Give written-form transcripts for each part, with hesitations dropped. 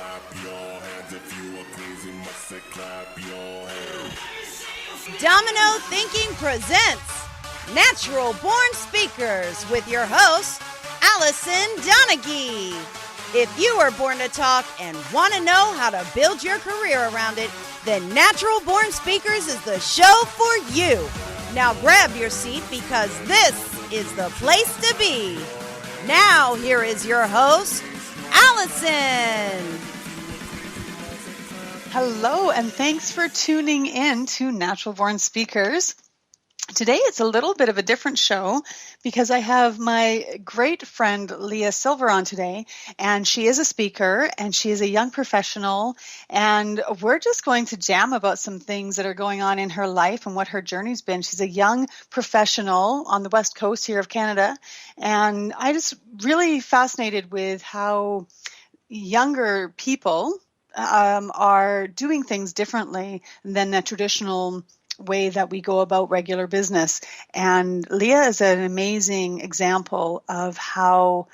clap your hands. If you are crazy, must say clap your hands. Domino Thinking presents Natural Born Speakers with your host, Allison Donaghy. If you were born to talk and want to know how to build your career around it, then Natural Born Speakers is the show for you. Now grab your seat because this is the place to be. Now here is your host, Allison. Hello, and thanks for tuning in to Natural Born Speakers. Today it's a little bit of a different show because I have my great friend Lea Silver on today, and she is a speaker and she is a young professional, and we're just going to jam about some things that are going on in her life and what her journey's been. She's a young professional on the West Coast here of Canada, and I just really fascinated with how younger people are doing things differently than the traditional way that we go about regular business. And Lea is an amazing example of how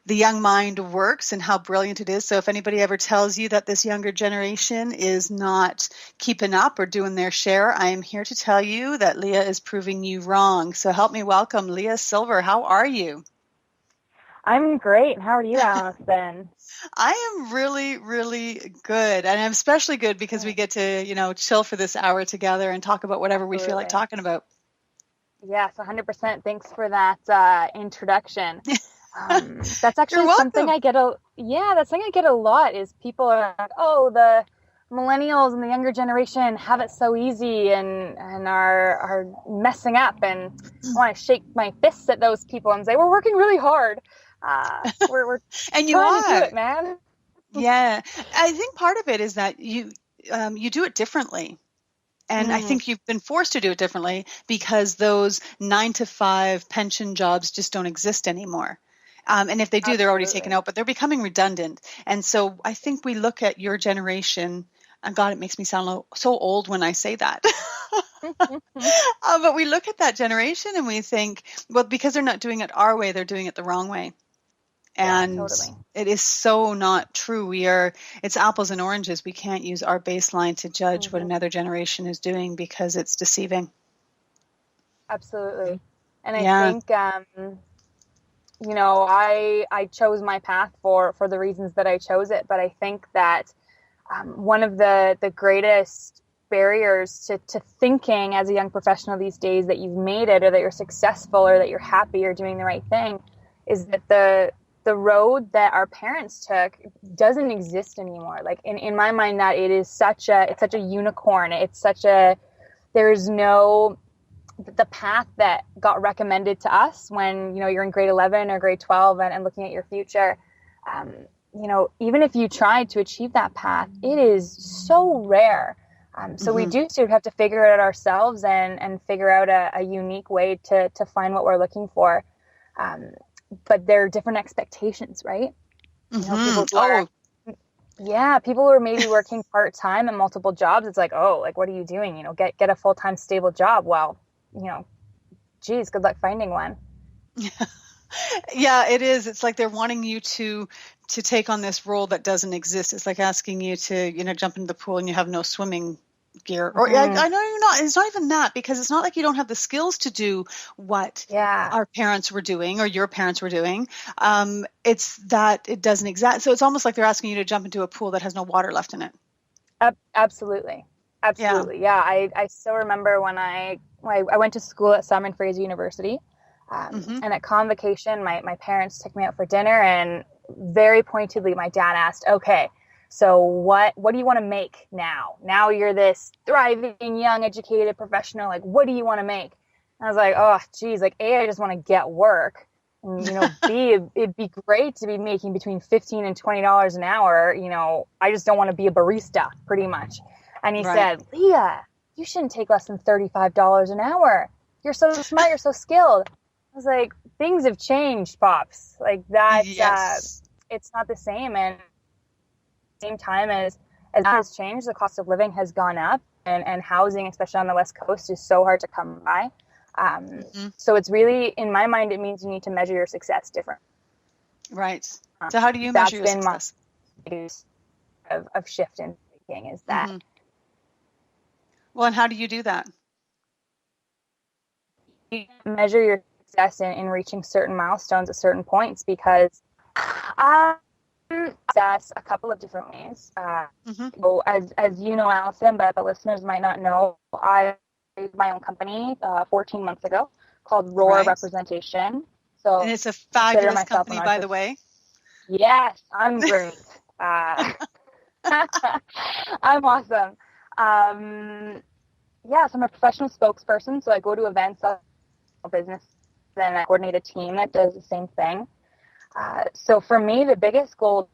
the young mind works and how brilliant it is. So if anybody ever tells you that this younger generation is not keeping up or doing their share, I am here to tell you that Lea is proving you wrong. So help me welcome Lea Silver. How are you? I'm great. How are you, Allison? I am really, really good. And I'm especially good because we get to, chill for this hour together and talk about whatever we feel like talking about. Yes, 100%. Thanks for that introduction. That's actually something I get that's something I get a lot is people are like, oh, the millennials and the younger generation have it so easy and are messing up, and I want to shake my fists at those people and say, we're working really hard. We're and you trying are. to do it, man. Yeah. I think part of it is that you do it differently. And I think you've been forced to do it differently because those 9-to-5 pension jobs just don't exist anymore. And if they do, they're already taken out, but they're becoming redundant. And so I think we look at your generation, and God, it makes me sound so old when I say that. But we look at that generation and we think, well, because they're not doing it our way, they're doing it the wrong way. And totally. It is so not true. It's apples and oranges. We can't use our baseline to judge what another generation is doing because it's deceiving. Absolutely. And I think, I chose my path for the reasons that I chose it. But I think that one of the greatest barriers to thinking as a young professional these days that you've made it or that you're successful or that you're happy or doing the right thing is that the road that our parents took doesn't exist anymore. Like in my mind, that it's such a unicorn. There's no, the path that got recommended to us when, you're in grade 11 or grade 12 and looking at your future, even if you tried to achieve that path, it is so rare. So we do sort of have to figure it out ourselves and figure out a unique way to find what we're looking for. But there are different expectations, right? People who are maybe working part-time and multiple jobs. It's like, what are you doing? Get a full-time stable job. Well, geez, good luck finding one. Yeah, it is. It's like they're wanting you to take on this role that doesn't exist. It's like asking you to, jump into the pool and you have no swimming gear. Or I know you're not. It's not even that, because it's not like you don't have the skills to do what our parents were doing or your parents were doing. It's that it doesn't exist. So it's almost like they're asking you to jump into a pool that has no water left in it. Absolutely. Yeah. I still remember when I went to school at Simon Fraser University. And at convocation, my parents took me out for dinner, and very pointedly, my dad asked, okay, so what do you want to make now? Now you're this thriving, young, educated professional. Like, what do you want to make? And I was like, oh, geez, like, A, I just want to get work. And, B, it'd be great to be making between $15 and $20 an hour. I just don't want to be a barista, pretty much. And he said, Lea, you shouldn't take less than $35 an hour. You're so smart. You're so skilled. I was like, things have changed, Pops. Like that, it's not the same. And same time as that has changed, the cost of living has gone up, and housing, especially on the West Coast, is so hard to come by. So it's really, in my mind, it means you need to measure your success different. Right. So how do you measure your success? of shift in thinking is that. Mm-hmm. Well, and how do you do that? You measure your success in reaching certain milestones at certain points, because success a couple of different ways. So as you know, Allison, but the listeners might not know, I created my own company 14 months ago called Roar Representation. So, and it's a fabulous company, by the way. Yes, I'm great. I'm awesome. Yeah, so I'm a professional spokesperson. So I go to events, business, then I coordinate a team that does the same thing. So for me, the biggest goal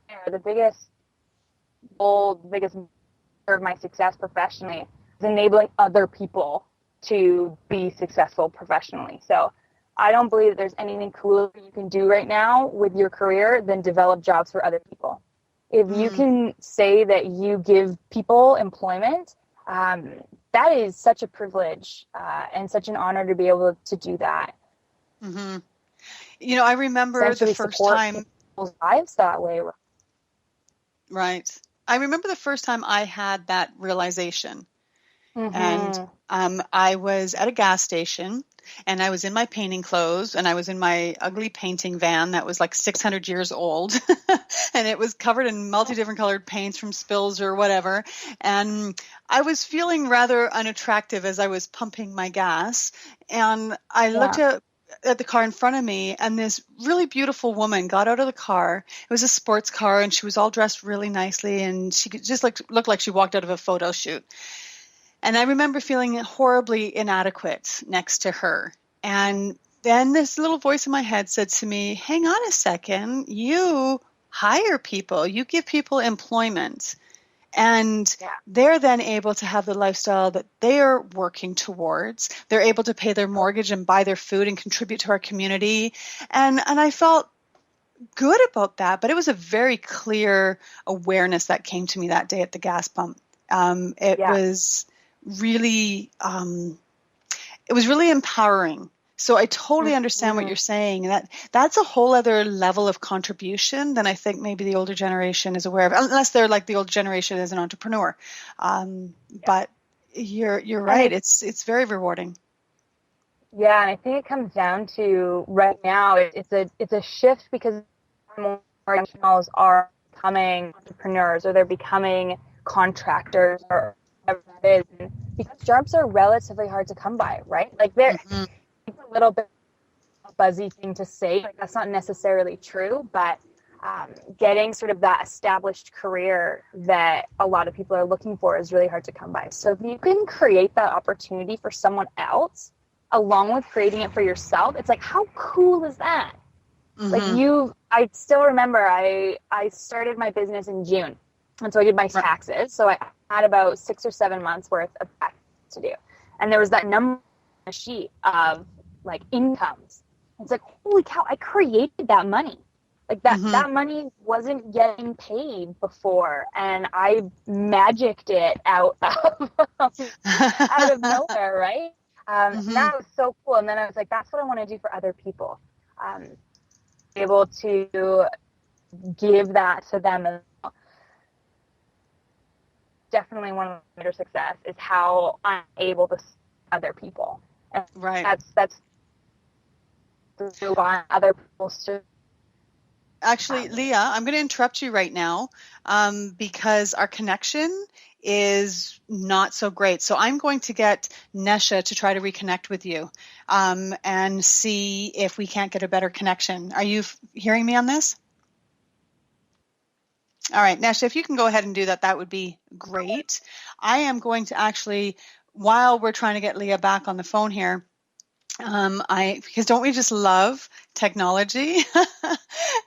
of my success professionally is enabling other people to be successful professionally. So I don't believe that there's anything cooler you can do right now with your career than develop jobs for other people. If you can say that you give people employment, that is such a privilege and such an honor to be able to do that. Mm-hmm. You know, I remember the first time people's lives that way. Right. I remember the first time I had that realization. And I was at a gas station, and I was in my painting clothes, and I was in my ugly painting van that was like 600 years old, and it was covered in different colored paints from spills or whatever. And I was feeling rather unattractive as I was pumping my gas. And I looked at the car in front of me, and this really beautiful woman got out of the car. It was a sports car, and she was all dressed really nicely, and she just looked like she walked out of a photo shoot. And I remember feeling horribly inadequate next to her. And then this little voice in my head said to me, hang on a second, you hire people, you give people employment. And they're then able to have the lifestyle that they are working towards. They're able to pay their mortgage and buy their food and contribute to our community. And I felt good about that, but it was a very clear awareness that came to me that day at the gas pump. It was really empowering. So I totally understand what you're saying. That's a whole other level of contribution than I think maybe the older generation is aware of, unless they're like the older generation as an entrepreneur. But you're right. It's very rewarding. Yeah, and I think it comes down to right now it's a shift because more professionals are becoming entrepreneurs, or they're becoming contractors, or whatever that is. Because jobs are relatively hard to come by, right? Like they're it's a little bit of a buzzy thing to say. Like that's not necessarily true, but getting sort of that established career that a lot of people are looking for is really hard to come by. So if you can create that opportunity for someone else, along with creating it for yourself, it's like, how cool is that? Like I still remember I started my business in June. And so I did my taxes. So I had about 6 or 7 months worth of taxes to do. And there was that number on the sheet of like incomes. It's like, holy cow, I created that money. Like that money wasn't getting paid before. And I magicked it out of nowhere, right? That was so cool. And then I was like, that's what I want to do for other people. Be able to give that to them as well. Definitely one of my success is how I'm able to serve other people. And that's why other people serve. Actually, Lea, I'm going to interrupt you right now because our connection is not so great. So I'm going to get Nesha to try to reconnect with you and see if we can't get a better connection. Are you hearing me on this? All right, Nesha, if you can go ahead and do that, that would be great. I am going to actually, while we're trying to get Lea back on the phone here, because don't we just love technology?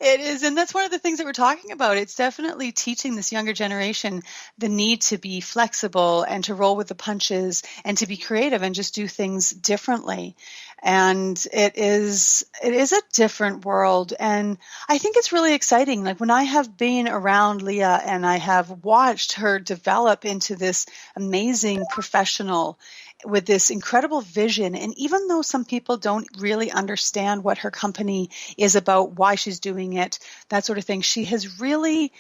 It is, and that's one of the things that we're talking about. It's definitely teaching this younger generation the need to be flexible and to roll with the punches and to be creative and just do things differently. And it is a different world. And I think it's really exciting. Like when I have been around Lea and I have watched her develop into this amazing professional with this incredible vision. And even though some people don't really understand what her company is about, why she's doing it, that sort of thing, she has really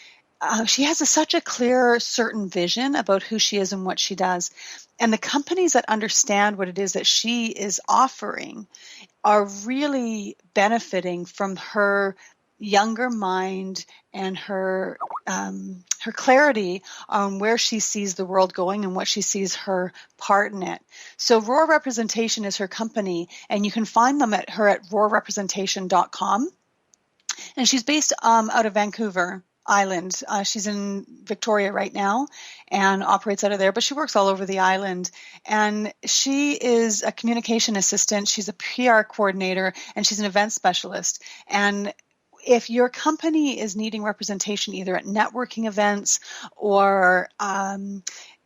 she has such a clear, certain vision about who she is and what she does. And the companies that understand what it is that she is offering are really benefiting from her younger mind and her clarity on where she sees the world going and what she sees her part in it. So Roar Representation is her company, and you can find them at roarrepresentation.com. And she's based out of Vancouver Island. She's in Victoria right now and operates out of there, but she works all over the island. And she is a communication assistant. She's a PR coordinator, and she's an event specialist. And if your company is needing representation either at networking events or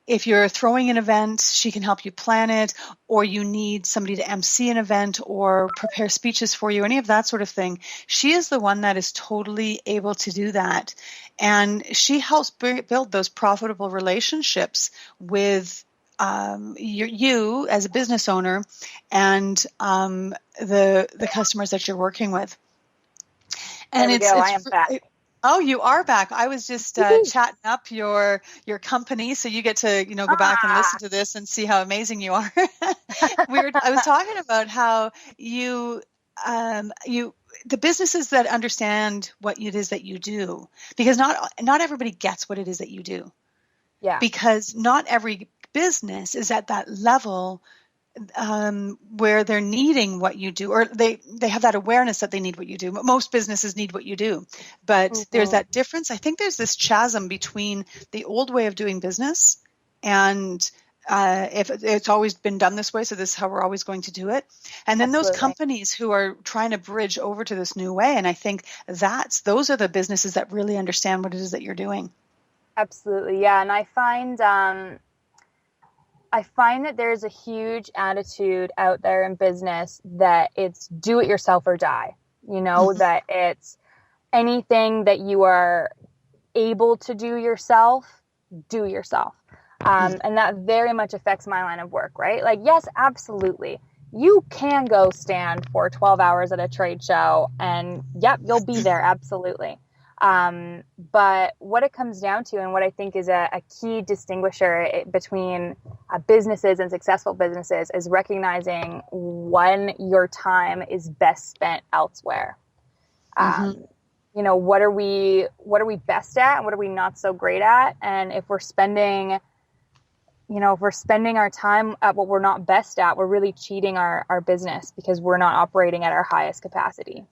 if you're throwing an event, she can help you plan it, or you need somebody to MC an event or prepare speeches for you, any of that sort of thing. She is the one that is totally able to do that. And she helps build those profitable relationships with you as a business owner and the customers that you're working with. And there we go. I am back. Oh, you are back. I was just chatting up your company, so you get to go back and listen to this and see how amazing you are. I was talking about how the businesses that understand what it is that you do, because not everybody gets what it is that you do. Yeah. Because not every business is at that level where they're needing what you do, or they have that awareness that they need what you do. Most businesses need what you do, but there's that difference. I think there's this chasm between the old way of doing business and if it's always been done this way, so this is how we're always going to do it. And then those companies who are trying to bridge over to this new way. And I think those are the businesses that really understand what it is that you're doing. Absolutely. Yeah. And I find that there's a huge attitude out there in business that it's do it yourself or die, that it's anything that you are able to do yourself. And that very much affects my line of work, right? Like, yes, absolutely. You can go stand for 12 hours at a trade show and yep, you'll be there. Absolutely. But what it comes down to, and what I think is a key distinguisher between businesses and successful businesses, is recognizing when your time is best spent elsewhere. What are we best at and what are we not so great at? And if we're spending our time at what we're not best at, we're really cheating our business because we're not operating at our highest capacity.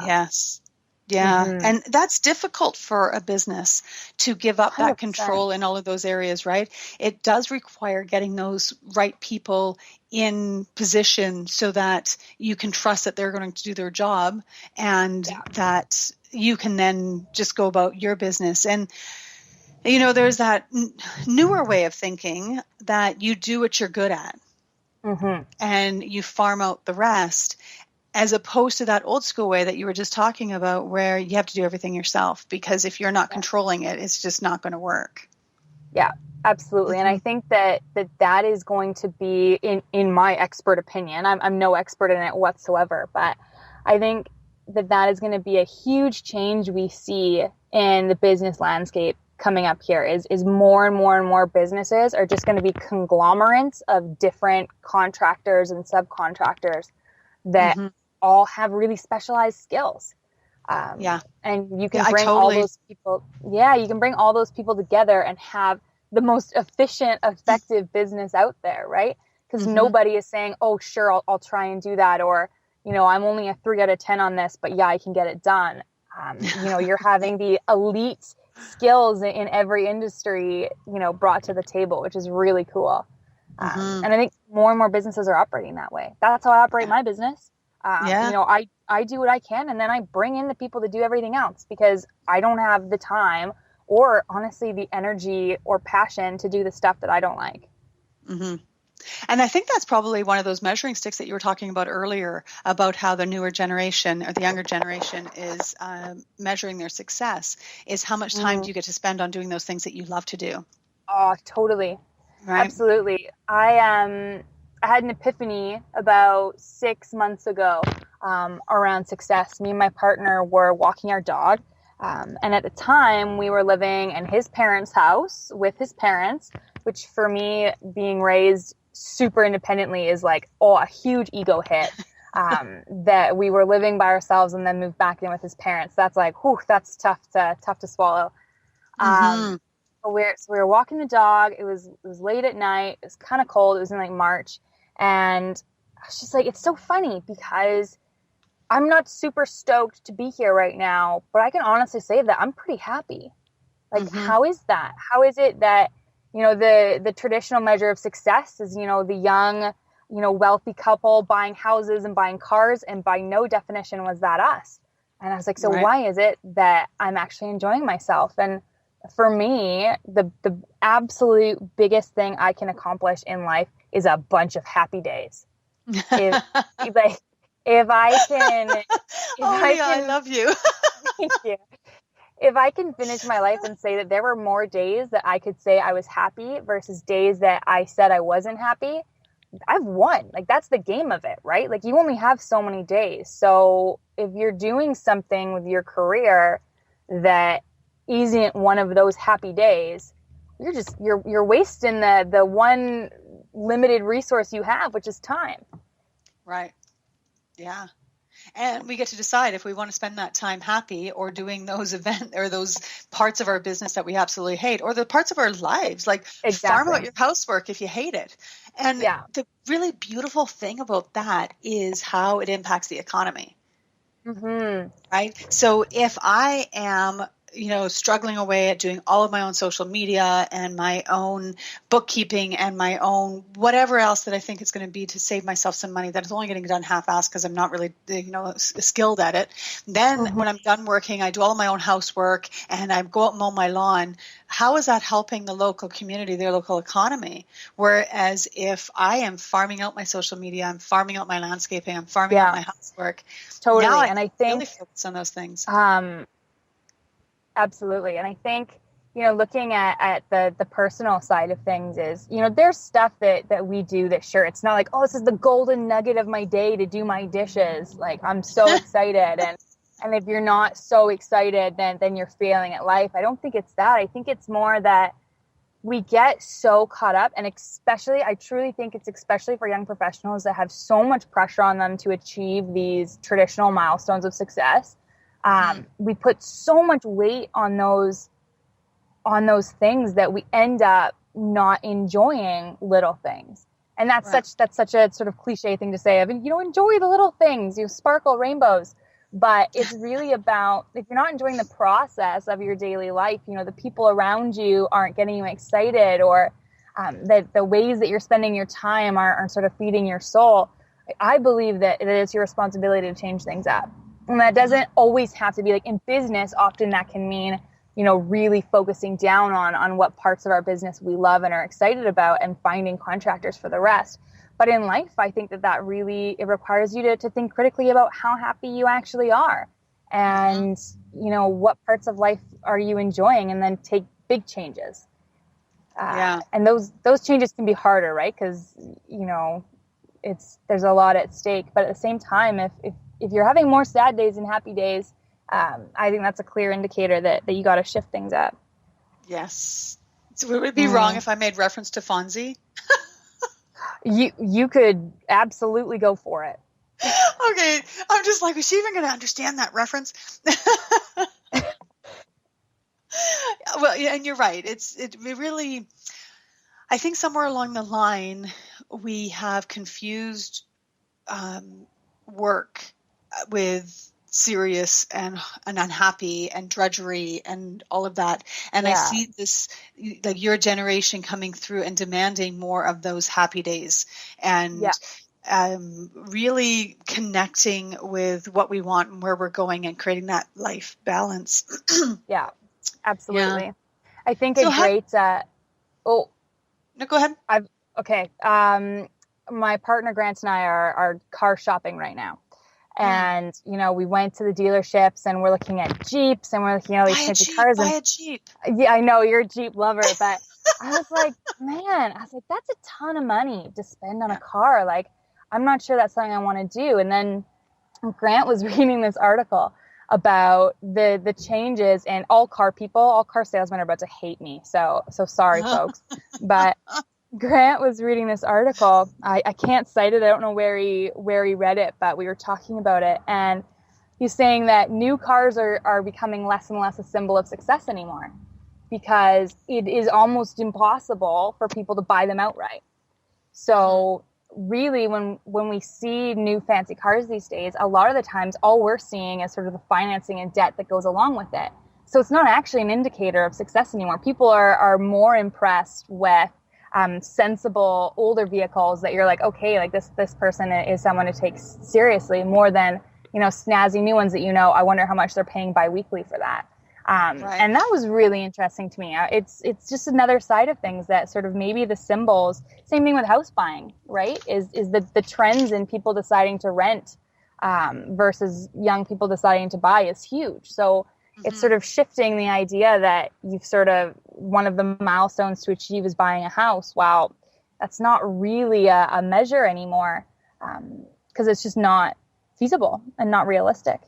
Yes. Yeah. And that's difficult for a business to give up 100%. That control in all of those areas, right? It does require getting those right people in position so that you can trust that they're going to do their job and that you can then just go about your business. And, there's that newer way of thinking that you do what you're good at and you farm out the rest, as opposed to that old school way that you were just talking about where you have to do everything yourself, because if you're not controlling it, it's just not going to work. Yeah, absolutely. And I think that is going to be, in my expert opinion, I'm no expert in it whatsoever, but I think that is going to be a huge change we see in the business landscape coming up here is more and more and more businesses are just going to be conglomerates of different contractors and subcontractors that all have really specialized skills. And you can bring all those people. Yeah, you can bring all those people together and have the most efficient, effective business out there, right? Because nobody is saying, "Oh, sure, I'll try and do that," or I'm only a 3 out of 10 on this, but yeah, I can get it done. You're having the elite skills in every industry, brought to the table, which is really cool. And I think more and more businesses are operating that way. That's how I operate my business. I do what I can, and then I bring in the people to do everything else because I don't have the time or honestly the energy or passion to do the stuff that I don't like. And I think that's probably one of those measuring sticks that you were talking about earlier, about how the newer generation or the younger generation is measuring their success, is how much time do you get to spend on doing those things that you love to do? Oh, totally. Right? Absolutely. I had an epiphany about 6 months ago around success. Me and my partner were walking our dog, And at the time, we were living in his parents' house with his parents, which for me, being raised super independently is like, a huge ego hit. That we were living by ourselves and then moved back in with his parents. That's like, whew, that's tough to swallow. So we were walking the dog. It was late at night. It was kind of cold. It was in like March. And I was just like, it's so funny because I'm not super stoked to be here right now, but I can honestly say that I'm pretty happy. Like, how is that? How is it that, the traditional measure of success is, the young, wealthy couple buying houses and buying cars, and by no definition was that us. And I was like, so why is it that I'm actually enjoying myself? And for me, the absolute biggest thing I can accomplish in life is a bunch of happy days. If I can, I love you. Thank you. If I can finish my life and say that there were more days that I could say I was happy versus days that I said I wasn't happy, I've won. Like, that's the game of it, right? Like, you only have so many days. So if you're doing something with your career that isn't one of those happy days, you're wasting the one limited resource you have, which is time. Right. Yeah. And we get to decide if we want to spend that time happy or doing those events or those parts of our business that we absolutely hate, or the parts of our lives, like farm out your housework if you hate it. And the really beautiful thing about that is how it impacts the economy. Right? So if I am struggling away at doing all of my own social media and my own bookkeeping and my own whatever else that I think it's going to be to save myself some money that is only getting done half-assed because I'm not really, skilled at it. Then when I'm done working, I do all of my own housework and I go out and mow my lawn. How is that helping the local community, their local economy? Whereas if I am farming out my social media, I'm farming out my landscaping, I'm farming out my housework. Totally. Now and I think really focus on those things. Absolutely. And I think, looking at the personal side of things is, there's stuff that we do that, sure, it's not like, this is the golden nugget of my day to do my dishes. Like, I'm so excited. And if you're not so excited, then you're failing at life. I don't think it's that. I think it's more that we get so caught up, and I truly think it's especially for young professionals that have so much pressure on them to achieve these traditional milestones of success. We put so much weight on those things that we end up not enjoying little things. And that's such a sort of cliche thing to say of, enjoy the little things, sparkle rainbows. But it's really about, if you're not enjoying the process of your daily life, the people around you aren't getting you excited, or the ways that you're spending your time aren't sort of feeding your soul. I believe that it is your responsibility to change things up. And that doesn't always have to be like in business. Often that can mean, really focusing down on what parts of our business we love and are excited about and finding contractors for the rest. But in life, I think that really, it requires you to think critically about how happy you actually are and, what parts of life are you enjoying, and then take big changes. And those changes can be harder, right? Because, there's a lot at stake. But at the same time, if you're having more sad days than happy days, I think that's a clear indicator that you got to shift things up. Yes. So would it be wrong if I made reference to Fonzie? You could absolutely go for it. Okay. I'm just like, is she even going to understand that reference? Well, yeah, and you're right. It really, I think somewhere along the line, we have confused work with serious and unhappy and drudgery and all of that. And I see this, like your generation coming through and demanding more of those happy days and really connecting with what we want and where we're going and creating that life balance. Yeah, absolutely. Yeah. I think so no, go ahead. Okay. My partner Grant and I are car shopping right now. And, we went to the dealerships and we're looking at Jeeps and we're looking at all these fancy cars. Buy a Jeep. Yeah, I know you're a Jeep lover, but I was like, that's a ton of money to spend on a car. Like, I'm not sure that's something I want to do. And then Grant was reading this article about the changes, and all car salesmen are about to hate me. So sorry, folks. But Grant was reading this article. I can't cite it. I don't know where he read it, but we were talking about it. And he's saying that new cars are becoming less and less a symbol of success anymore, because it is almost impossible for people to buy them outright. So really, when we see new fancy cars these days, a lot of the times all we're seeing is sort of the financing and debt that goes along with it. So it's not actually an indicator of success anymore. People are more impressed with sensible older vehicles that you're like, okay, like this person is someone to take seriously, more than, snazzy new ones that, I wonder how much they're paying biweekly for that. Right. And that was really interesting to me. It's just another side of things, that sort of maybe the symbols, same thing with house buying, right? Is the trends in people deciding to rent versus young people deciding to buy is huge. So it's sort of shifting the idea that you've sort of, one of the milestones to achieve is buying a house. Well, that's not really a measure anymore, because it's just not feasible and not realistic.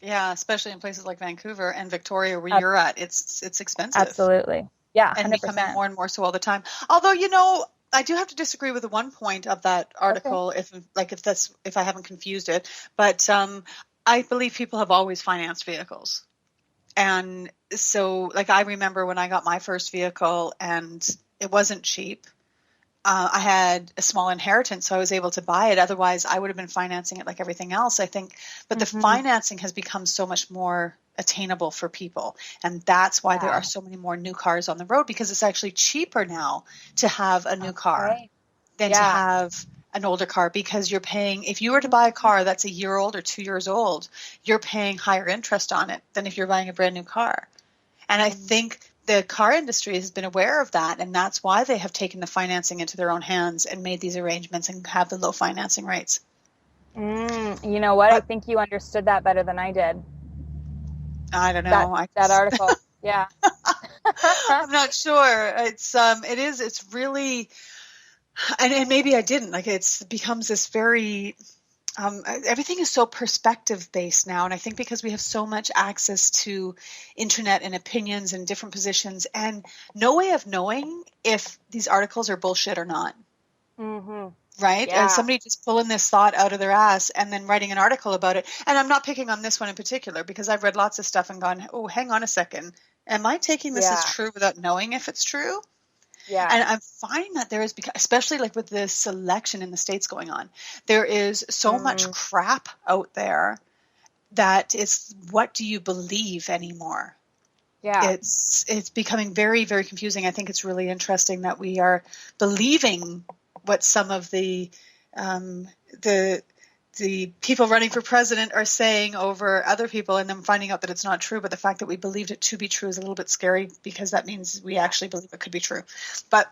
Yeah, especially in places like Vancouver and Victoria, where you're at, it's expensive. Absolutely. Yeah, 100%. And becoming more and more so all the time. Although, I do have to disagree with the one point of that article, okay, if I haven't confused it. But I believe people have always financed vehicles. And so, I remember when I got my first vehicle, and it wasn't cheap. I had a small inheritance, so I was able to buy it. Otherwise, I would have been financing it like everything else, I think. But the financing has become so much more attainable for people. And that's why there are so many more new cars on the road, because it's actually cheaper now to have a new car than to have an older car, because you're paying, if you were to buy a car that's a year old or 2 years old, you're paying higher interest on it than if you're buying a brand new car. And I think the car industry has been aware of that, and that's why they have taken the financing into their own hands and made these arrangements and have the low financing rates. You know what? I think you understood that better than I did. I don't know. That article. Yeah. I'm not sure. It's really, and maybe I didn't. It becomes this very, everything is so perspective based now. And I think because we have so much access to internet and opinions and different positions, and no way of knowing if these articles are bullshit or not. Mm-hmm. Right? Yeah. And somebody just pulling this thought out of their ass and then writing an article about it. And I'm not picking on this one in particular, because I've read lots of stuff and gone, oh, hang on a second. Am I taking this as true without knowing if it's true? Yeah. And I'm finding that there is, especially with this election in the States going on, there is so much crap out there that it's, what do you believe anymore? Yeah. It's becoming very, very confusing. I think it's really interesting that we are believing what some of the people running for president are saying over other people, and then finding out that it's not true. But the fact that we believed it to be true is a little bit scary, because that means we actually believe it could be true. But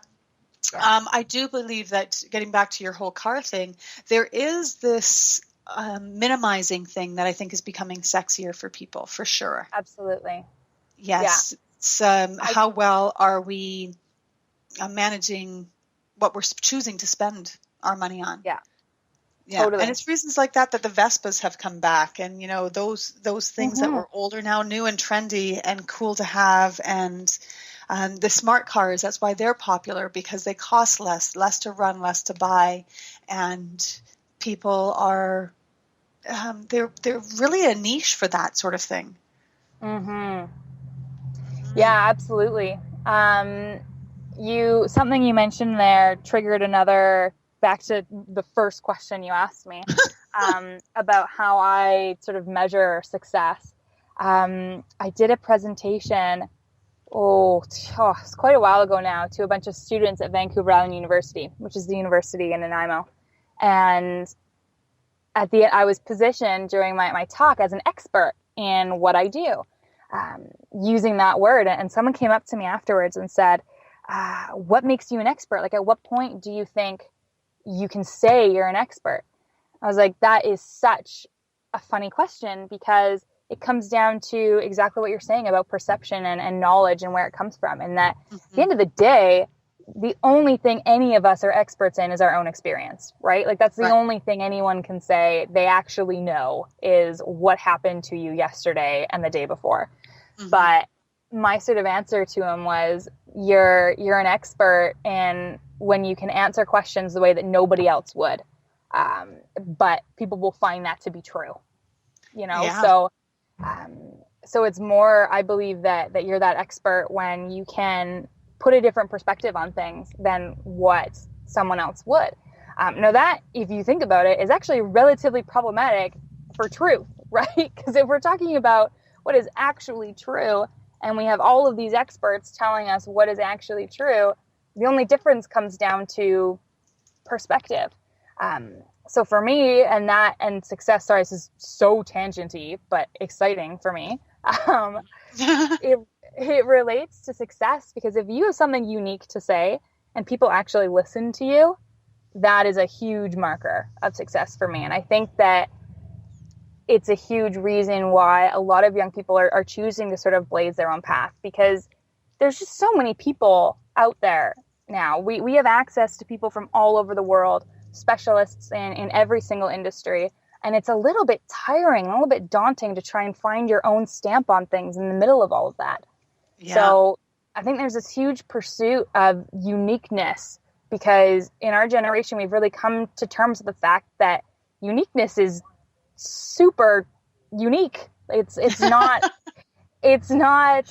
I do believe that, getting back to your whole car thing, there is this minimizing thing that I think is becoming sexier for people, for sure. Absolutely. Yes. Yeah. It's, how well are we managing what we're choosing to spend our money on? Yeah. Yeah, totally. And it's reasons like that the Vespas have come back, and those things that were older now new and trendy and cool to have, and the smart cars. That's why they're popular, because they cost less to run, less to buy, and people are they're really a niche for that sort of thing. Mm-hmm. Yeah, absolutely. Something you mentioned there triggered another. Back to the first question you asked me about how I sort of measure success. I did a presentation, it's quite a while ago now, to a bunch of students at Vancouver Island University, which is the university in Nanaimo. And at the end, I was positioned during my talk as an expert in what I do, using that word. And someone came up to me afterwards and said, what makes you an expert? At what point do you think you can say you're an expert? I was like, that is such a funny question, because it comes down to exactly what you're saying about perception and knowledge and where it comes from. And that at the end of the day, the only thing any of us are experts in is our own experience, right? Like that's the only thing anyone can say they actually know is what happened to you yesterday and the day before. Mm-hmm. But my sort of answer to him was, you're an expert in when you can answer questions the way that nobody else would. But people will find that to be true, you know? Yeah. So it's more, I believe that you're that expert when you can put a different perspective on things than what someone else would. Now that, if you think about it, is actually relatively problematic for truth, right? Because if we're talking about what is actually true, and we have all of these experts telling us what is actually true, the only difference comes down to perspective. So for me, and success, sorry, this is so tangenty, but exciting for me. It relates to success, because if you have something unique to say and people actually listen to you, that is a huge marker of success for me. And I think that it's a huge reason why a lot of young people are choosing to sort of blaze their own path, because there's just so many people out there now. We have access to people from all over the world, specialists in every single industry. And it's a little bit tiring, a little bit daunting to try and find your own stamp on things in the middle of all of that. Yeah. So I think there's this huge pursuit of uniqueness, because in our generation, we've really come to terms with the fact that uniqueness is super unique. It's not it's not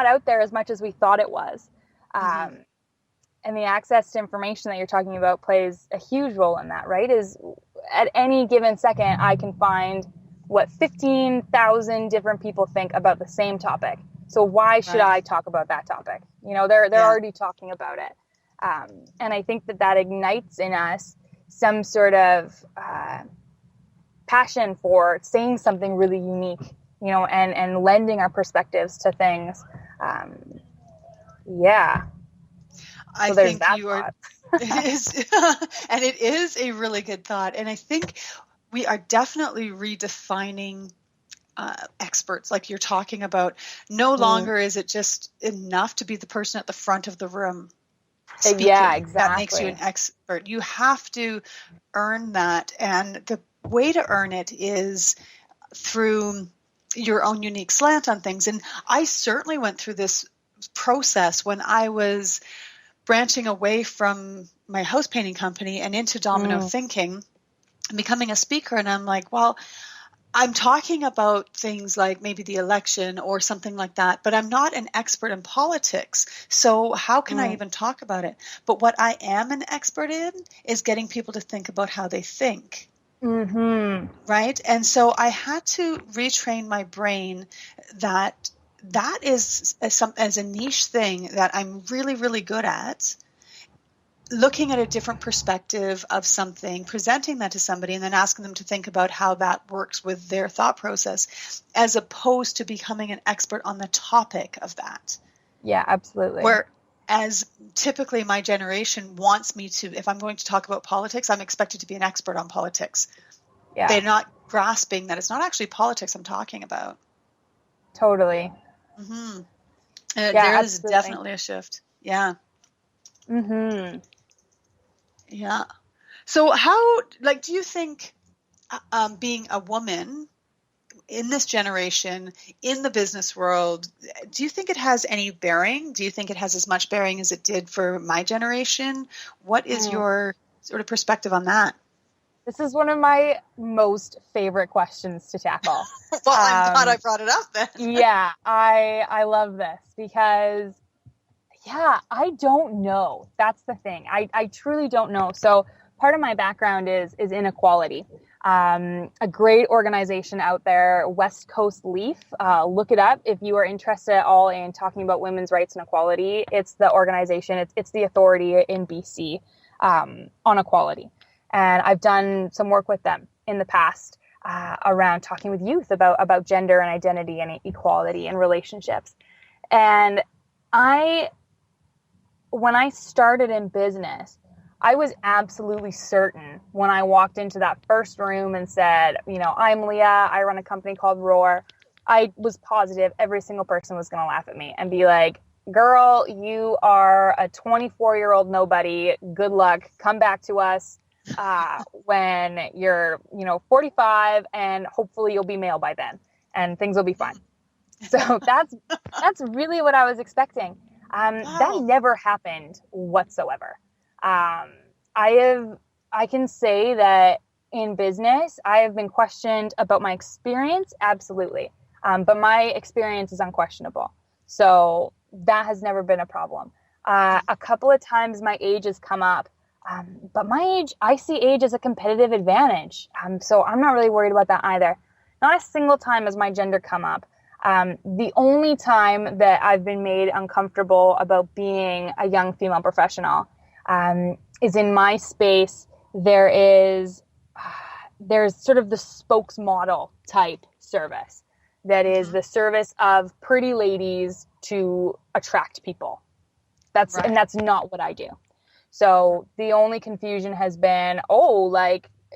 out there as much as we thought it was. And the access to information that you're talking about plays a huge role in that, right? Is at any given second, I can find 15,000 different people think about the same topic. So why should I talk about that topic? You know, they're already talking about it. And I think that ignites in us some sort of passion for saying something really unique, you know, and lending our perspectives to things. I so think you are, it is, and it is a really good thought. And I think we are definitely redefining experts, like you're talking about. No longer is it just enough to be the person at the front of the room speaking. Yeah, exactly. That makes you an expert. You have to earn that. And the way to earn it is through your own unique slant on things. And I certainly went through this process when I was branching away from my house painting company and into domino thinking and becoming a speaker. And I'm like, well, I'm talking about things like maybe the election or something like that, but I'm not an expert in politics. So how can I even talk about it? But what I am an expert in is getting people to think about how they think. Mm-hmm. Right? And so I had to retrain my brain that is as a niche thing that I'm really, really good at, looking at a different perspective of something, presenting that to somebody, and then asking them to think about how that works with their thought process, as opposed to becoming an expert on the topic of that. Yeah, absolutely. Whereas typically my generation wants me to, if I'm going to talk about politics, I'm expected to be an expert on politics. Yeah. They're not grasping that it's not actually politics I'm talking about. Totally. Mm-hmm. There is definitely a shift. Yeah. Mm-hmm. Yeah. So how, do you think being a woman in this generation, in the business world, do you think it has any bearing? Do you think it has as much bearing as it did for my generation? What is your sort of perspective on that? This is one of my most favorite questions to tackle. Well, I'm glad I brought it up then. Yeah, I love this because, I don't know. That's the thing. I truly don't know. So part of my background is inequality. A great organization out there, West Coast Leaf. Look it up if you are interested at all in talking about women's rights and equality. It's the organization. It's the authority in BC on equality. And I've done some work with them in the past around talking with youth about gender and identity and equality and relationships. And when I started in business, I was absolutely certain when I walked into that first room and said, I'm Lea, I run a company called Roar. I was positive every single person was going to laugh at me and be like, girl, you are a 24-year-old nobody. Good luck. Come back to us when you're, 45, and hopefully you'll be male by then and things will be fine. So that's really what I was expecting. That never happened whatsoever. I can say that in business, I have been questioned about my experience. Absolutely. But my experience is unquestionable. So that has never been a problem. A couple of times my age has come up. But my age, I see age as a competitive advantage. So I'm not really worried about that either. Not a single time has my gender come up. The only time that I've been made uncomfortable about being a young female professional is in my space. There's sort of the spokesmodel type service that is the service of pretty ladies to attract people. And that's not what I do. So the only confusion has been,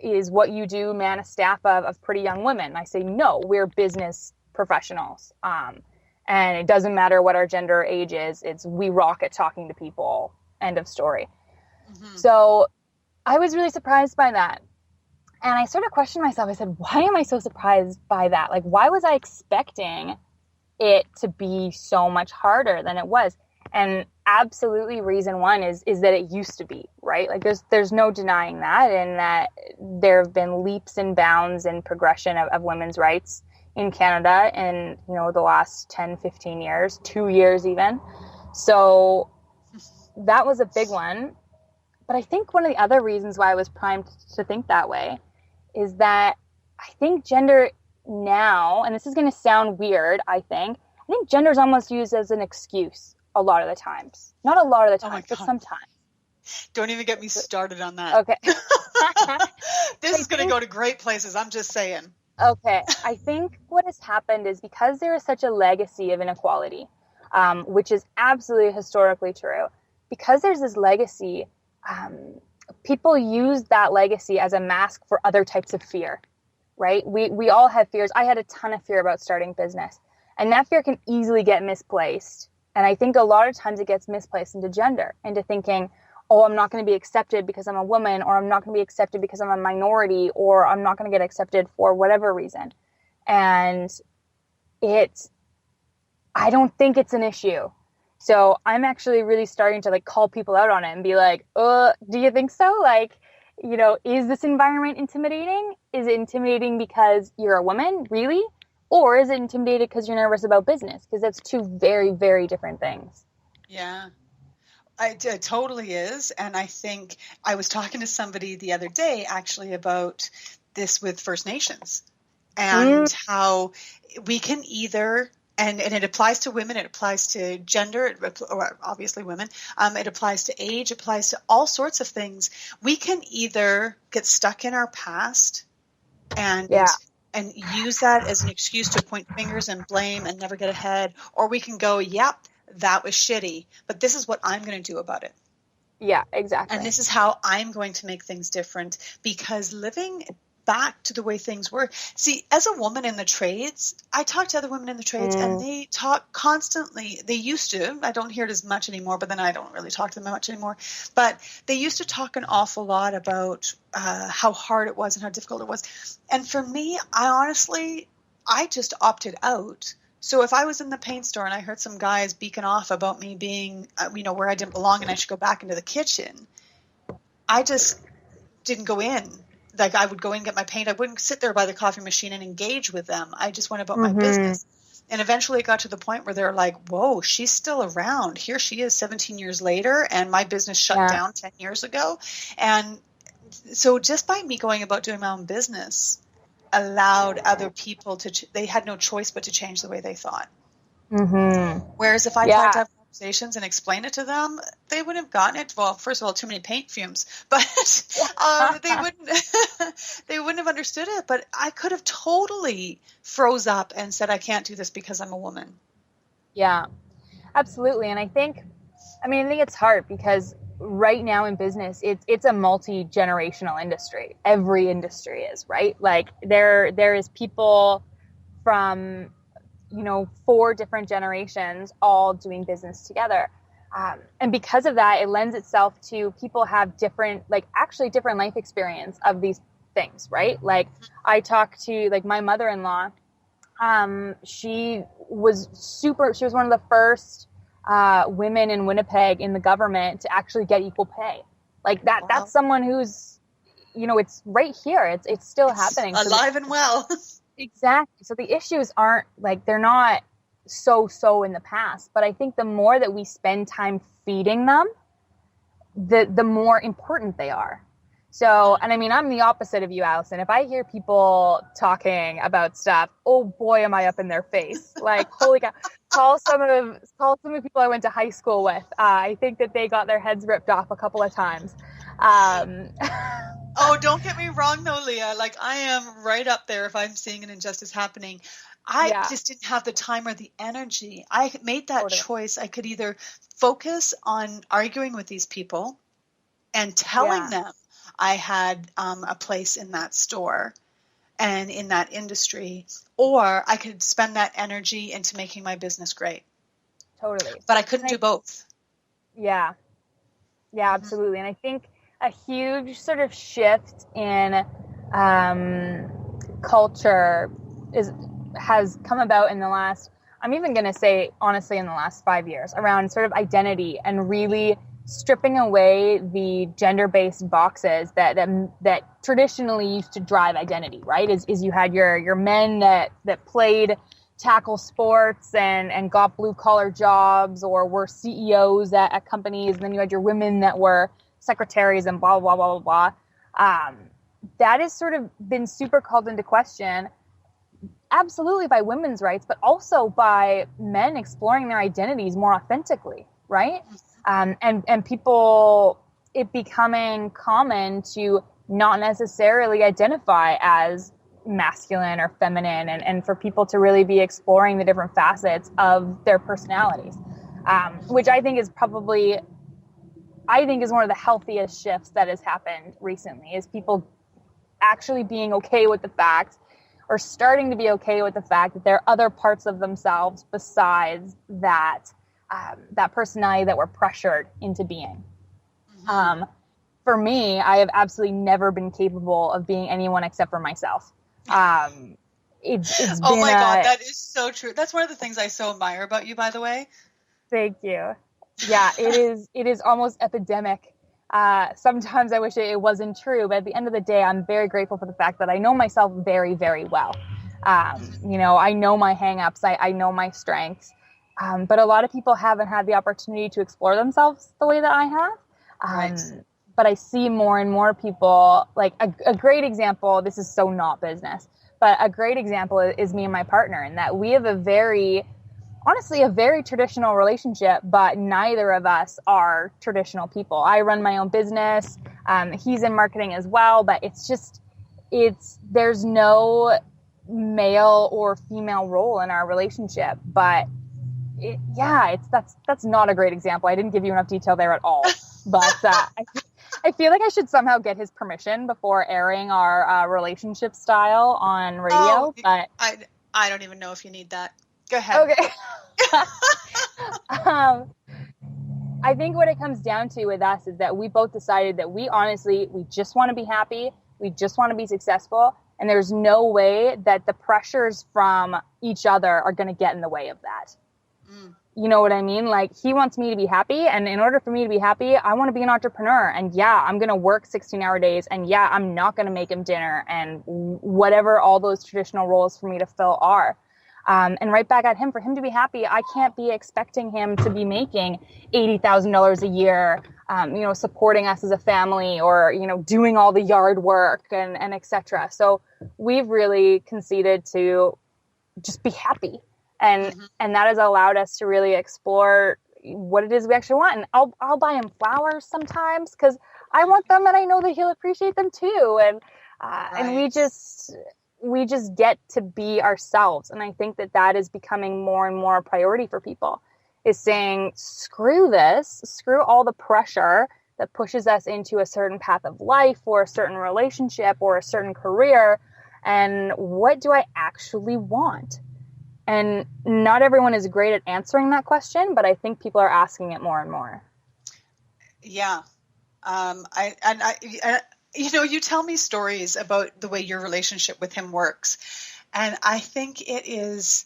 is what you do man a staff of pretty young women? I say, no, we're business professionals. And it doesn't matter what our gender or age is. We rock at talking to people. End of story. Mm-hmm. So I was really surprised by that. And I sort of questioned myself. I said, why am I so surprised by that? Like, why was I expecting it to be so much harder than it was? And absolutely reason one is that it used to be, right? Like there's no denying that, and that there have been leaps and bounds in progression of women's rights in Canada in, the last 10, 15 years, 2 years even. So that was a big one. But I think one of the other reasons why I was primed to think that way is that I think gender now, and this is going to sound weird, I think gender is almost used as an excuse a lot of the times. Not a lot of the times, but sometimes. Don't even get me started on that. Okay. This is going to go to great places, I'm just saying. Okay. I think what has happened is because there is such a legacy of inequality, which is absolutely historically true, because there's this legacy, people use that legacy as a mask for other types of fear, right? We all have fears. I had a ton of fear about starting business, and that fear can easily get misplaced. And I think a lot of times it gets misplaced into gender, into thinking, oh, I'm not going to be accepted because I'm a woman, or I'm not going to be accepted because I'm a minority, or I'm not going to get accepted for whatever reason. And I don't think it's an issue. So I'm actually really starting to call people out on it and be like, do you think so? Is this environment intimidating? Is it intimidating because you're a woman, really? Or is it intimidated because you're nervous about business? Because that's two very, very different things. Yeah, it totally is. And I think I was talking to somebody the other day actually about this with First Nations and how we can either, and it applies to women, it applies to gender, or obviously women, it applies to age, it applies to all sorts of things. We can either get stuck in our past and use that as an excuse to point fingers and blame and never get ahead. Or we can go, yep, that was shitty, but this is what I'm going to do about it. Yeah, exactly. And this is how I'm going to make things different, because living back to the way things were. See, as a woman in the trades, I talk to other women in the trades and they talk constantly. They used to. I don't hear it as much anymore, but then I don't really talk to them much anymore. But they used to talk an awful lot about how hard it was and how difficult it was. And for me, I just opted out. So if I was in the paint store and I heard some guys beacon off about me being, where I didn't belong and I should go back into the kitchen, I just didn't go in. I would go in and get my paint. I wouldn't sit there by the coffee machine and engage with them. I just went about my business. And eventually it got to the point where they're like, whoa, she's still around. Here she is 17 years later, and my business shut down 10 years ago. And so just by me going about doing my own business allowed other people they had no choice but to change the way they thought. Whereas if I tried to have conversations and explain it to them, they wouldn't have gotten it. Well, first of all, too many paint fumes, but they wouldn't have understood it. But I could have totally froze up and said, I can't do this because I'm a woman. Yeah, absolutely. And I think it's hard because right now in business, it's a multi-generational industry. Every industry is, right? Like there is people from 4 different generations all doing business together. And because of that, it lends itself to people have different life experience of these things, right? Like I talk to my mother-in-law. She was one of the first women in Winnipeg in the government to actually get equal pay. Like that, wow. That's someone who's, it's right here. It's still happening. Alive and well. Exactly. So the issues aren't they're not so in the past, but I think the more that we spend time feeding them, the more important they are. So, and I mean, I'm the opposite of you, Allison. If I hear people talking about stuff, oh boy, am I up in their face. Like, holy cow. Call some of the people I went to high school with. I think that they got their heads ripped off a couple of times. Oh, don't get me wrong though, Lea. Like I am right up there if I'm seeing an injustice happening. I just didn't have the time or the energy. I made that choice. I could either focus on arguing with these people and telling them I had a place in that store and in that industry, or I could spend that energy into making my business great. Totally. But I couldn't do both. Yeah. Yeah, absolutely. And I think a huge sort of shift in culture has come about in the last, I'm even going to say, honestly, in the last 5 years, around sort of identity and really stripping away the gender-based boxes that traditionally used to drive identity, right? Is you had your men that played tackle sports and got blue-collar jobs or were CEOs at companies, and then you had your women that were secretaries and blah, blah, blah, blah, blah. That has sort of been super called into question, absolutely by women's rights, but also by men exploring their identities more authentically, right? And people, it becoming common to not necessarily identify as masculine or feminine, and for people to really be exploring the different facets of their personalities, which I think is one of the healthiest shifts that has happened recently, is people actually being okay with the fact, or starting to be okay with the fact, that there are other parts of themselves besides that personality that we're pressured into being. Mm-hmm. For me, I have absolutely never been capable of being anyone except for myself. It's oh my God, that is so true. That's one of the things I so admire about you, by the way. Thank you. Yeah, it is almost epidemic. Sometimes I wish it wasn't true, but at the end of the day, I'm very grateful for the fact that I know myself very, very well. I know my hang-ups, I know my strengths, but a lot of people haven't had the opportunity to explore themselves the way that I have. Right. But I see more and more people, like a great example, this is so not business, but a great example is me and my partner, in that we have a very traditional relationship, but neither of us are traditional people. I run my own business. He's in marketing as well, but there's no male or female role in our relationship. But that's not a great example. I didn't give you enough detail there at all. But I feel like I should somehow get his permission before airing our relationship style on radio. But I don't even know if you need that. Go ahead. Okay. I think what it comes down to with us is that we both decided that we just want to be happy. We just want to be successful. And there's no way that the pressures from each other are going to get in the way of that. Mm. You know what I mean? Like, he wants me to be happy. And in order for me to be happy, I want to be an entrepreneur. And yeah, I'm going to work 16-hour days. And yeah, I'm not going to make him dinner and whatever all those traditional roles for me to fill are. And right back at him, for him to be happy, I can't be expecting him to be making $80,000 a year, supporting us as a family, or, doing all the yard work and et cetera. So we've really conceded to just be happy. And that has allowed us to really explore what it is we actually want. And I'll buy him flowers sometimes because I want them and I know that he'll appreciate them too. And, and we just get to be ourselves. And I think that is becoming more and more a priority for people, is saying, screw this, screw all the pressure that pushes us into a certain path of life or a certain relationship or a certain career. And what do I actually want? And not everyone is great at answering that question, but I think people are asking it more and more. Yeah. You tell me stories about the way your relationship with him works. And I think it is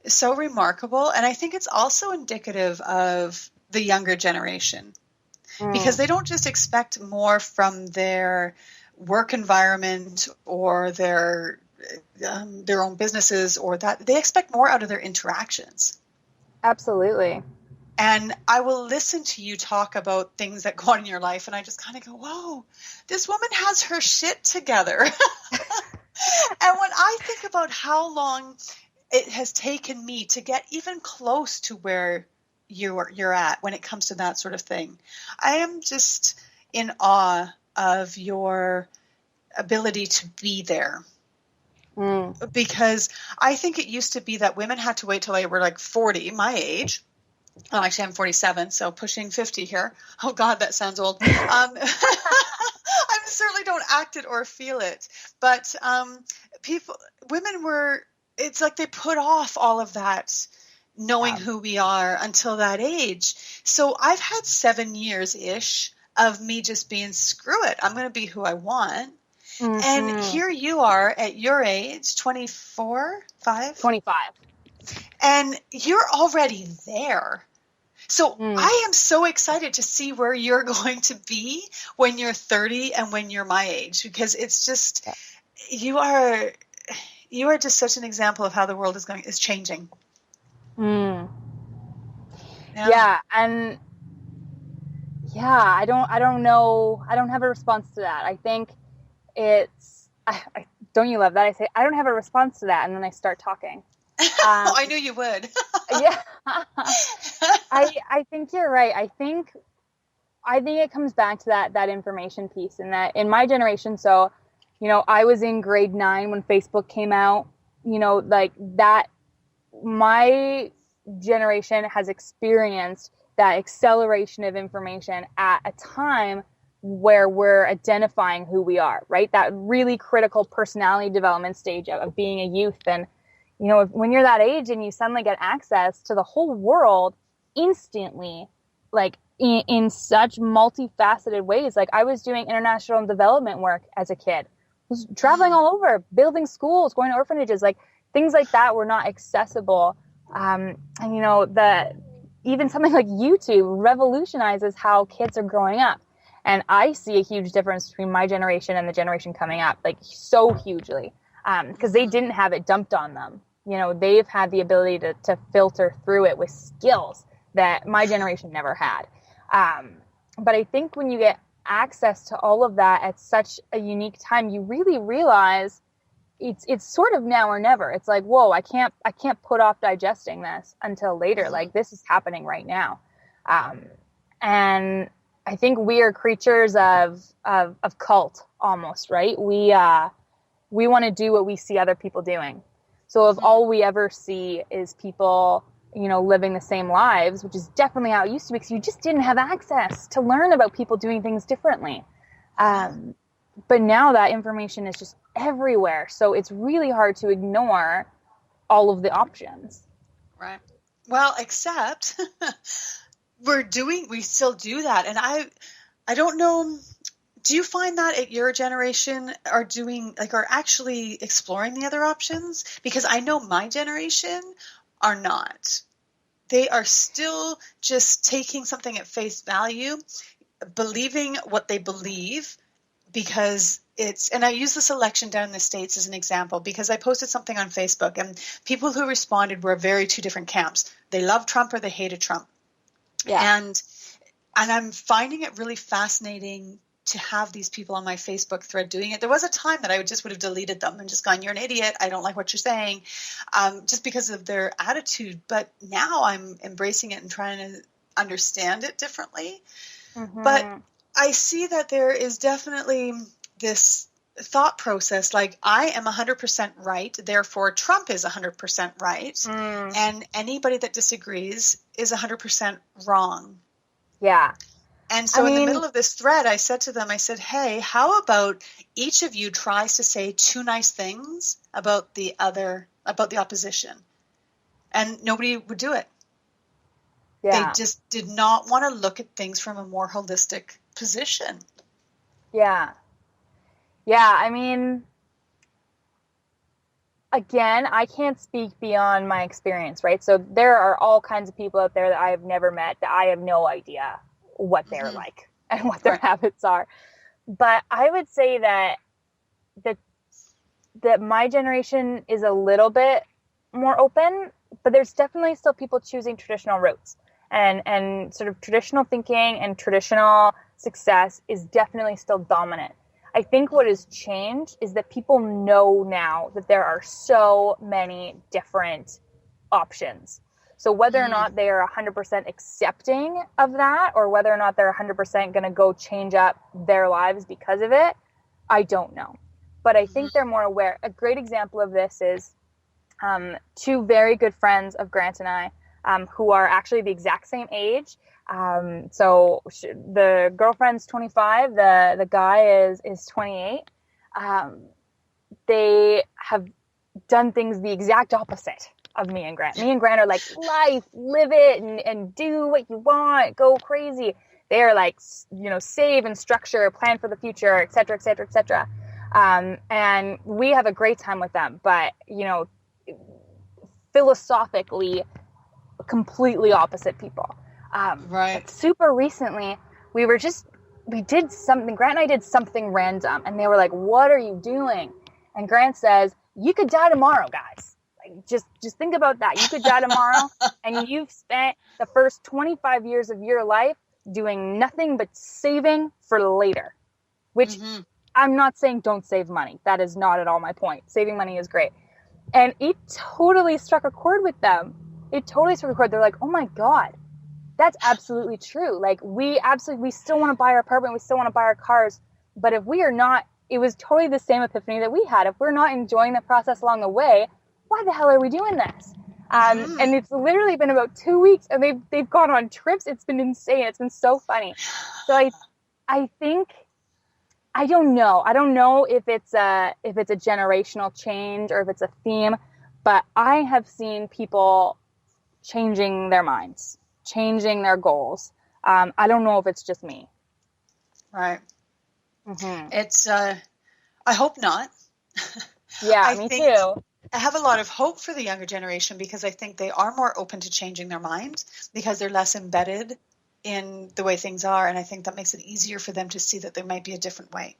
so remarkable. And I think it's also indicative of the younger generation, because they don't just expect more from their work environment or their own businesses, or that they expect more out of their interactions. Absolutely. And I will listen to you talk about things that go on in your life, and I just kind of go, whoa, this woman has her shit together. And when I think about how long it has taken me to get even close to where you're at when it comes to that sort of thing, I am just in awe of your ability to be there. Because I think it used to be that women had to wait till they were like 40, my age. Oh, actually, I'm 47, so pushing 50 here. Oh, God, that sounds old. I certainly don't act it or feel it. But women were, it's like they put off all of that, knowing who we are until that age. So I've had 7 years-ish of me just being, screw it, I'm going to be who I want. Mm-hmm. And here you are at your age, 24, 5? 25. And you're already there. So I am so excited to see where you're going to be when you're 30 and when you're my age, because it's just, you are just such an example of how the world is changing. Yeah. And I don't know. I don't have a response to that. I think don't you love that? I say, I don't have a response to that. And then I start talking. I knew you would. Yeah. I think you're right. I think it comes back to that information piece, and that in my generation, so, I was in grade 9 when Facebook came out, like that, my generation has experienced that acceleration of information at a time where we're identifying who we are, right? That really critical personality development stage of being a youth. And, when you're that age and you suddenly get access to the whole world instantly, like in such multifaceted ways. Like I was doing international development work as a kid, I was traveling all over, building schools, going to orphanages, like things like that were not accessible. And even something like YouTube revolutionizes how kids are growing up. And I see a huge difference between my generation and the generation coming up, like so hugely, because they didn't have it dumped on them. They've had the ability to filter through it with skills that my generation never had. But I think when you get access to all of that at such a unique time, you really realize it's sort of now or never. It's like, whoa, I can't put off digesting this until later. Like this is happening right now. And I think we are creatures of cult almost, right? We want to do what we see other people doing. So if all we ever see is people, living the same lives, which is definitely how it used to be, because you just didn't have access to learn about people doing things differently. But now that information is just everywhere. So it's really hard to ignore all of the options. Right. Well, except we still do that. And I don't know, do you find that at your generation are actually exploring the other options? Because I know my generation are not. They are still just taking something at face value, believing what they believe, because and I use this election down in the States as an example, because I posted something on Facebook and people who responded were two different camps. They love Trump or they hated Trump. Yeah. And I'm finding it really fascinating to have these people on my Facebook thread doing it. There was a time that I would have deleted them and just gone, you're an idiot, I don't like what you're saying, just because of their attitude. But now I'm embracing it and trying to understand it differently. Mm-hmm. But I see that there is definitely this thought process, like I am 100% right, therefore Trump is 100% right, and anybody that disagrees is 100% wrong. Yeah. And so in the middle of this thread, I said to them, hey, how about each of you tries to say 2 nice things about the opposition? And nobody would do it. Yeah. They just did not want to look at things from a more holistic position. Yeah. Yeah. I mean, again, I can't speak beyond my experience, right? So there are all kinds of people out there that I have never met that I have no idea what they're like and what their habits are. But I would say that my generation is a little bit more open, but there's definitely still people choosing traditional routes, and sort of traditional thinking and traditional success is definitely still dominant. I think what has changed is that people know now that there are so many different options. So whether or not they are 100% accepting of that, or whether or not they're 100% going to go change up their lives because of it, I don't know. But I think they're more aware. A great example of this is two very good friends of Grant and I, who are actually the exact same age. So the girlfriend's 25, the guy is 28. They have done things the exact opposite of me and Grant. Me and Grant are like, life, live it, and do what you want, go crazy. They are like, save and structure, plan for the future, et cetera, et cetera, et cetera. And we have a great time with them, but, philosophically, completely opposite people. But super recently, we did something, Grant and I did something random, and they were like, what are you doing? And Grant says, you could die tomorrow, guys. Like, just think about that. You could die tomorrow, and you've spent the first 25 years of your life doing nothing but saving for later, which I'm not saying don't save money. That is not at all my point. Saving money is great. And it totally struck a chord with them. They're like, oh my God, that's absolutely true. Like, we still want to buy our apartment. We still want to buy our cars. But if we are not, it was totally the same epiphany that we had. If we're not enjoying the process along the way, why the hell are we doing this? And it's literally been about 2 weeks, and they've gone on trips. It's been insane. It's been so funny. So I think, I don't know. I don't know if it's a generational change or if it's a theme, but I have seen people changing their minds, changing their goals. I don't know if it's just me. Right. It's, I hope not. Yeah, me too. I have a lot of hope for the younger generation because I think they are more open to changing their minds because they're less embedded in the way things are. And I think that makes it easier for them to see that there might be a different way.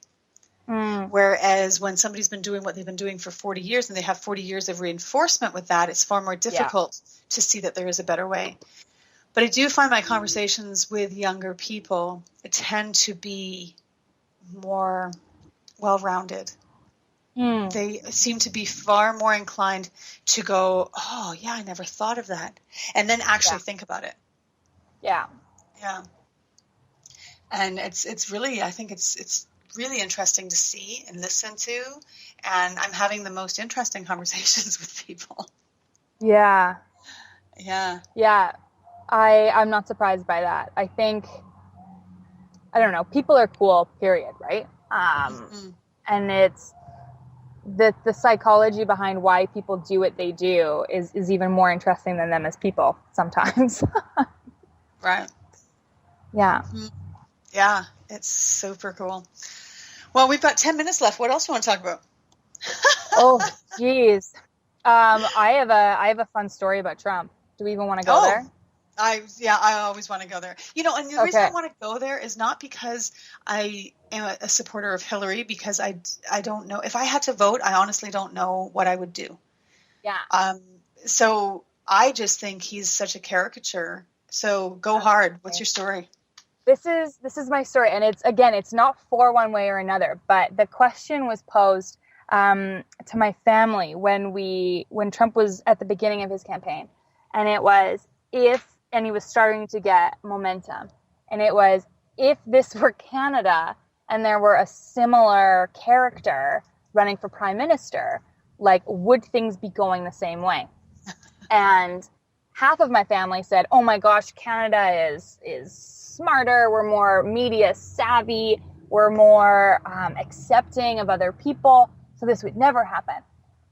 Whereas when somebody's been doing what they've been doing for 40 years and they have 40 years of reinforcement with that, it's far more difficult to see that there is a better way. But I do find my conversations with younger people tend to be more well-rounded. They seem to be far more inclined to go, oh, yeah, I never thought of that. And then actually think about it. Yeah. Yeah. And it's really, I think it's really interesting to see and listen to. And I'm having the most interesting conversations with people. Yeah. Yeah. Yeah. I'm not surprised by that. I think, I don't know, people are cool, period, right? And it's the psychology behind why people do what they do is even more interesting than them as people sometimes. Right. Yeah. Yeah, it's super cool. Well, we've got 10 minutes left. What else do you want to talk about? Oh, geez. I have a fun story about Trump. Do we even want to go there? I always want to go there. And the reason I want to go there is not because I am a supporter of Hillary, because I don't know. If I had to vote, I honestly don't know what I would do. Yeah. So I just think he's such a caricature. So go hard. What's your story? This is my story, and it's not for one way or another, but the question was posed to my family when Trump was at the beginning of his campaign, and it was and he was starting to get momentum, and it was, if this were Canada and there were a similar character running for prime minister, like, would things be going the same way? And half of my family said, oh my gosh, Canada is smarter, we're more media savvy, we're more accepting of other people, so this would never happen.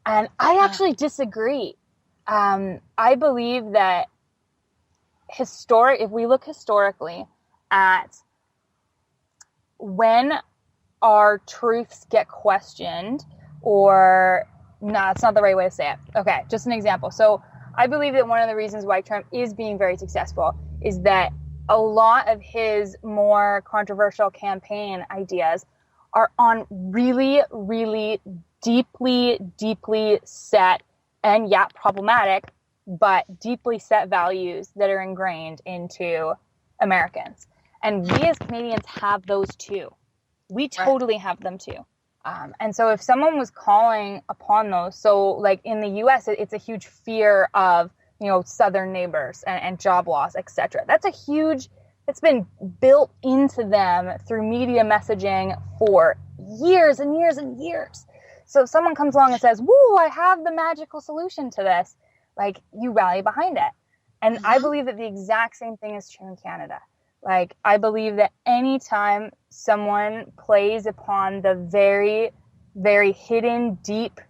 And I actually disagree. I believe that if we look historically at when our truths get questioned, or no, it's not the right way to say it. Okay, just an example. So I believe that one of the reasons why Trump is being very successful is that a lot of his more controversial campaign ideas are on really, really deeply set and problematic, but deeply set values that are ingrained into Americans. And we as Canadians have those too. We totally have them too. And so if someone was calling upon those, so like in the US, it's a huge fear of, Southern neighbors and job loss, etc. It's been built into them through media messaging for years and years and years. So if someone comes along and says, woo, I have the magical solution to this, like, you rally behind it. And I believe that the exact same thing is true in Canada. Like, I believe that anytime someone plays upon the very, very hidden, deep,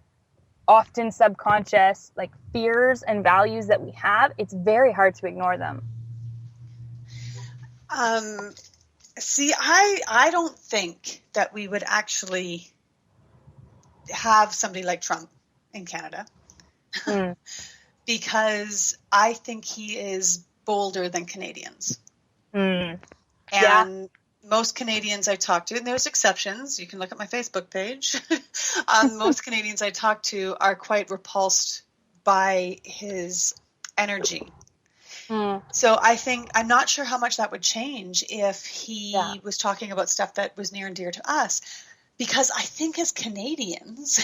often subconscious, like, fears and values that we have, it's very hard to ignore them. See, I don't think that we would actually have somebody like Trump in Canada. Because I think he is bolder than Canadians. And most Canadians I talk to, and there's exceptions, you can look at my Facebook page, most Canadians I talk to are quite repulsed by his energy. So I'm not sure how much that would change if he was talking about stuff that was near and dear to us, because I think as Canadians,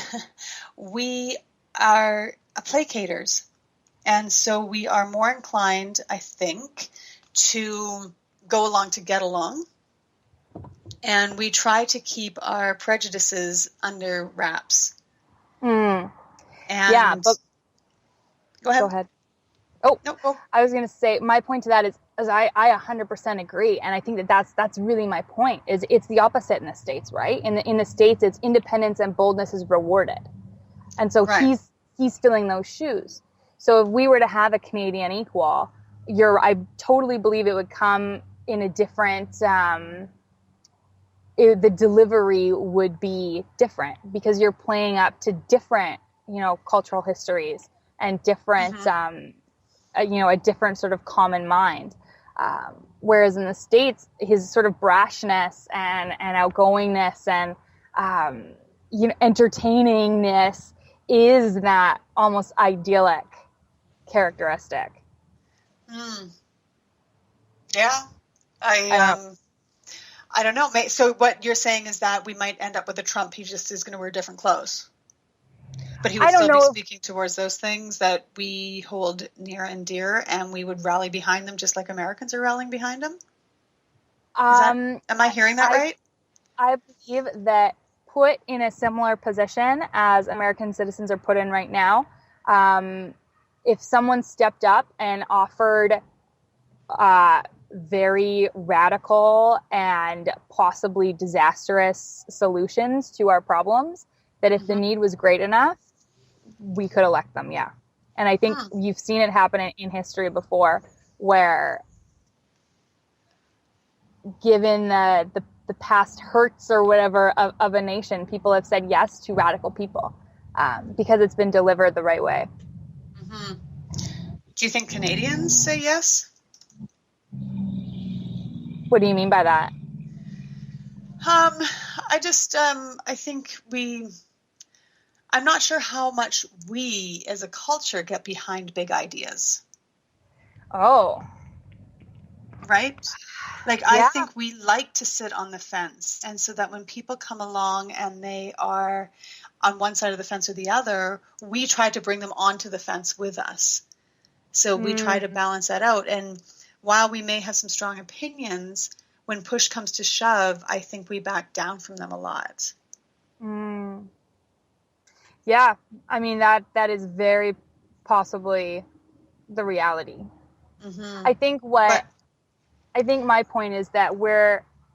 we are placaters. And so we are more inclined, I think, to go along to get along. And we try to keep our prejudices under wraps. And but go ahead. Go ahead. Oh, no, go. I was going to say, my point to that is I 100% agree. And I think that's really my point, is it's the opposite in the States, right? In the States, it's independence and boldness is rewarded. And so he's filling those shoes. So if we were to have a Canadian equal, I totally believe it would come in a different, the delivery would be different, because you're playing up to different, cultural histories and different, a different sort of common mind. Whereas in the States, his sort of brashness and outgoingness and, entertainingness is that almost idyllic characteristic. Yeah. I don't know. So what you're saying is that we might end up with a Trump. He just is going to wear different clothes. But he would still be speaking towards those things that we hold near and dear, and we would rally behind them just like Americans are rallying behind them? Am I hearing that right? I believe that put in a similar position as American citizens are put in right now, if someone stepped up and offered very radical and possibly disastrous solutions to our problems, that if the need was great enough, we could elect them, yeah. And I think you've seen it happen in history before, where given the past hurts or whatever of a nation, people have said yes to radical people because it's been delivered the right way. Do you think Canadians say yes? What do you mean by that? I think I'm not sure how much we as a culture get behind big ideas. Oh. Right? Like, I think we like to sit on the fence. And so that when people come along and they are on one side of the fence or the other, we try to bring them onto the fence with us. So we try to balance that out. And while we may have some strong opinions, when push comes to shove, I think we back down from them a lot. Yeah, I mean, that is very possibly the reality. I think my point is that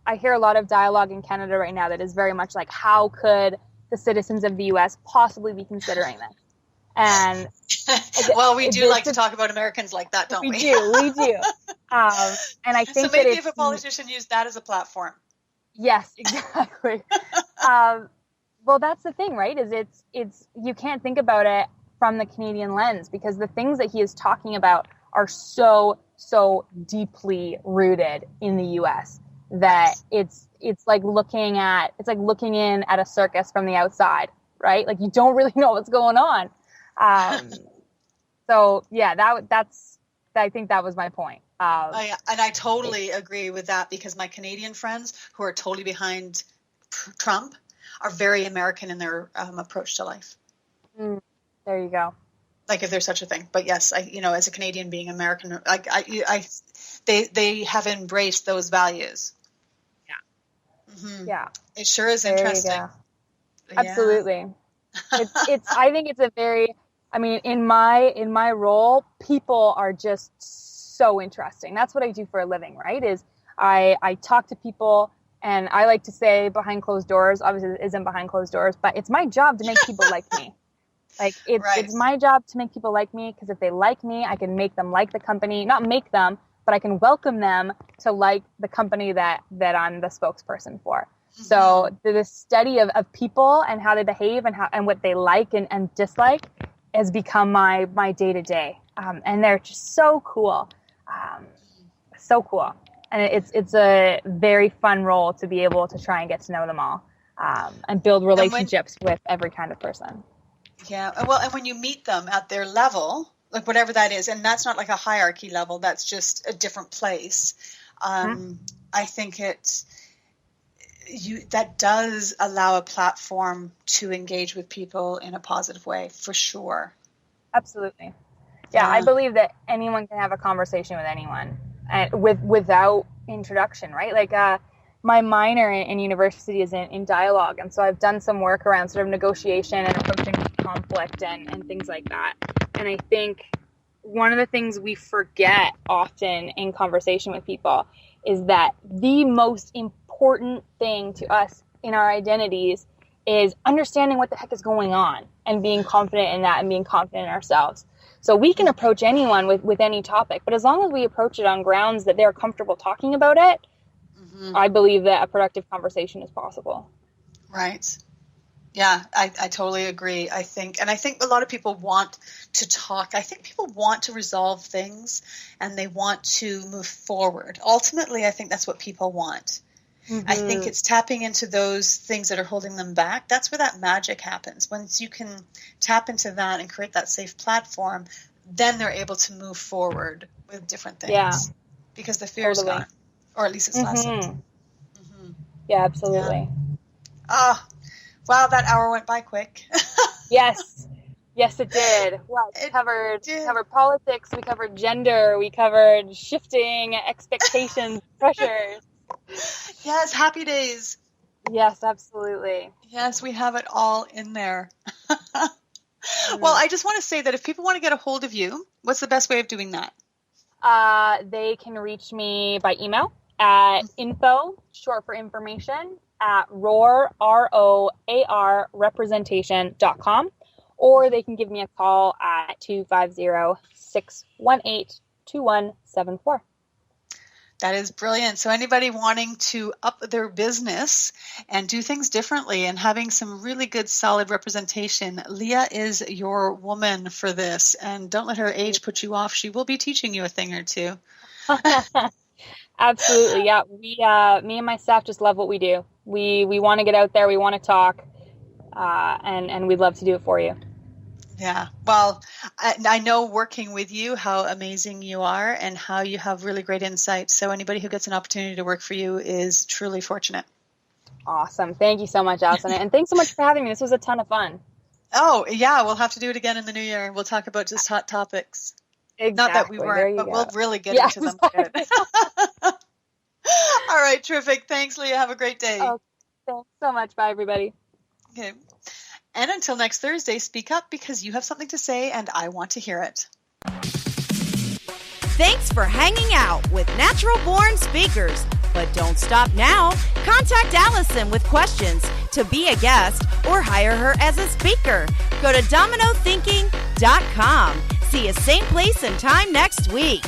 I hear a lot of dialogue in Canada right now that is very much like, how could the citizens of the U.S. possibly be considering this? And well, we do like to talk about Americans like that, don't we? We do. And I think so maybe that if a politician used that as a platform. Yes, exactly. Well, that's the thing, right? Is it's you can't think about it from the Canadian lens, because the things that he is talking about are so deeply rooted in the U.S. that it's like looking in at a circus from the outside, right? Like you don't really know what's going on. So yeah, I think that was my point. And I totally agree with that, because my Canadian friends who are totally behind Trump are very American in their approach to life. There you go. Like, if there's such a thing. But yes, as a Canadian being American, they have embraced those values. Yeah. Mm-hmm. Yeah. It sure is there interesting. Yeah. Absolutely. I think it's in my role, people are just so interesting. That's what I do for a living, right? Is I talk to people, and I like to say behind closed doors. Obviously it isn't behind closed doors, but it's my job to make people like me. Like it's my job to make people like me, because if they like me, I can make them like the company. Not make them, but I can welcome them to like the company that I'm the spokesperson for. Mm-hmm. So the study of people and how they behave and what they like and dislike has become my day-to-day. And they're just so cool. So cool. And it's a very fun role to be able to try and get to know them all, and build relationships with every kind of person. Yeah. Well, and when you meet them at their level, like whatever that is, and that's not like a hierarchy level, that's just a different place. I think that does allow a platform to engage with people in a positive way, for sure. Absolutely. Yeah. I believe that anyone can have a conversation with anyone, without introduction, right? Like, my minor in university is in dialogue. And so I've done some work around sort of negotiation and approaching conflict and things like that. And I think one of the things we forget often in conversation with people is that the most important thing to us in our identities is understanding what the heck is going on and being confident in that and being confident in ourselves. So we can approach anyone with any topic, but as long as we approach it on grounds that they're comfortable talking about it, I believe that a productive conversation is possible. Right. Yeah, I totally agree. I think a lot of people want to talk. I think people want to resolve things, and they want to move forward. Ultimately, I think that's what people want. Mm-hmm. I think it's tapping into those things that are holding them back. That's where that magic happens. Once you can tap into that and create that safe platform, then they're able to move forward with different things. Yeah. Because the fear is gone. Or at least it's lessened. Mm-hmm. Yeah, absolutely. Oh, wow, that hour went by quick. Yes, it did. Well, we covered politics, we covered gender, we covered shifting expectations, pressures. Yes, happy days. Yes, absolutely. Yes, we have it all in there. Well, I just want to say that if people want to get a hold of you, what's the best way of doing that? They can reach me by email at info, short for information, at roar, ROAR, representation.com, or they can give me a call at 250-618-2174. That is brilliant. So anybody wanting to up their business and do things differently and having some really good, solid representation, Lea is your woman for this. And don't let her age put you off. She will be teaching you a thing or two. Absolutely. Yeah. Me and my staff just love what we do. We want to get out there. We want to talk, and we'd love to do it for you. Yeah. Well, I know working with you how amazing you are and how you have really great insights. So anybody who gets an opportunity to work for you is truly fortunate. Awesome. Thank you so much, Allison. And thanks so much for having me. This was a ton of fun. Oh, yeah. We'll have to do it again in the new year. We'll talk about just hot topics. Exactly. Not that we weren't, but we'll really get into them. All right. Terrific. Thanks, Lea. Have a great day. Oh, thanks so much. Bye, everybody. Okay. And until next Thursday, speak up because you have something to say and I want to hear it. Thanks for hanging out with Natural Born Speakers. But don't stop now. Contact Allison with questions to be a guest or hire her as a speaker. Go to dominothinking.com. See you same place and time next week.